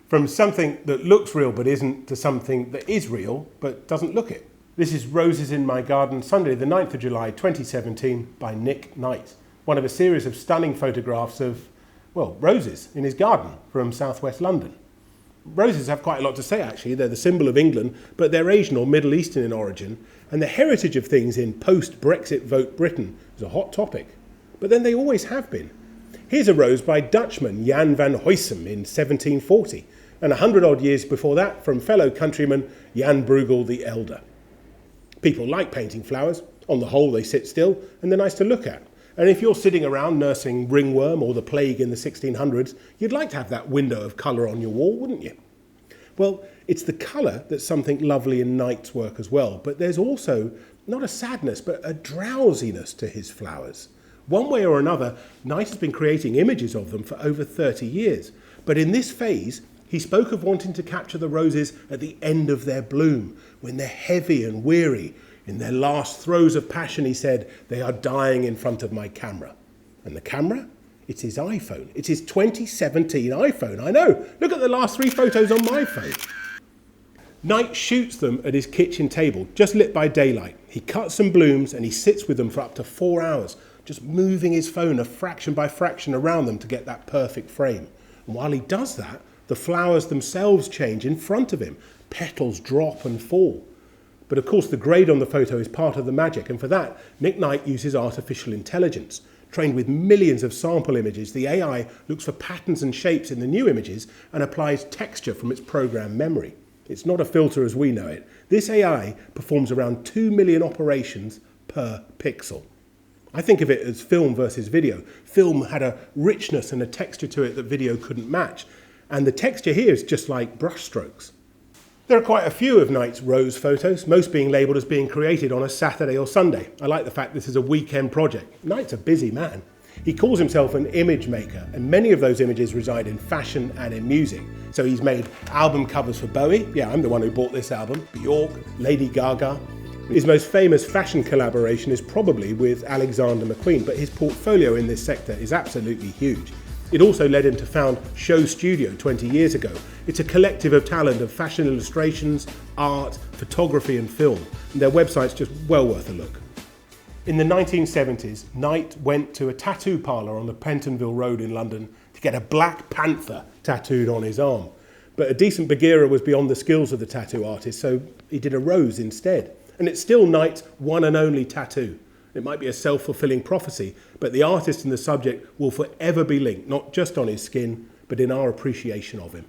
From something that looks real but isn't to something that is real but doesn't look it. This is Roses in My Garden, Sunday the 9th of July 2017 by Nick Knight. One of a series of stunning photographs of, well, roses in his garden from southwest London. Roses have quite a lot to say actually. They're the symbol of England, but they're Asian or Middle Eastern in origin, and the heritage of things in post-Brexit vote Britain is a hot topic. But then they always have been. Here's a rose by Dutchman Jan van Huysum in 1740, and 100 odd years before that from fellow countryman Jan Bruegel the Elder. People like painting flowers. On the whole, they sit still and they're nice to look at. And if you're sitting around nursing ringworm or the plague in the 1600s, you'd like to have that window of colour on your wall, wouldn't you? Well, it's the colour that's something lovely in Knight's work as well, but there's also not a sadness, but a drowsiness to his flowers. One way or another, Knight has been creating images of them for over 30 years, but in this phase, he spoke of wanting to capture the roses at the end of their bloom, when they're heavy and weary. In their last throes of passion, he said, they are dying in front of my camera. And the camera? It's his iPhone. It's his 2017 iPhone. I know. Look at the last 3 photos on my phone. Knight shoots them at his kitchen table, just lit by daylight. He cuts some blooms and he sits with them for up to 4 hours, just moving his phone a fraction by fraction around them to get that perfect frame. And while he does that, the flowers themselves change in front of him. Petals drop and fall. But of course the grade on the photo is part of the magic, and for that Nick Knight uses artificial intelligence. Trained with millions of sample images, the AI looks for patterns and shapes in the new images and applies texture from its program memory. It's not a filter as we know it. This AI performs around 2 million operations per pixel. I think of it as film versus video. Film had a richness and a texture to it that video couldn't match. And the texture here is just like brush strokes. There are quite a few of Knight's rose photos, most being labelled as being created on a Saturday or Sunday. I like the fact this is a weekend project. Knight's a busy man. He calls himself an image maker, and many of those images reside in fashion and in music. So he's made album covers for Bowie. Yeah, I'm the one who bought this album. Bjork, Lady Gaga. His most famous fashion collaboration is probably with Alexander McQueen, but his portfolio in this sector is absolutely huge. It also led him to found Show Studio 20 years ago. It's a collective of talent of fashion illustrations, art, photography and film. And their website's just well worth a look. In the 1970s, Knight went to a tattoo parlour on the Pentonville Road in London to get a Black Panther tattooed on his arm. But a decent Bagheera was beyond the skills of the tattoo artist, so he did a rose instead. And it's still Knight's one and only tattoo. It might be a self-fulfilling prophecy, but the artist and the subject will forever be linked, not just on his skin, but in our appreciation of him.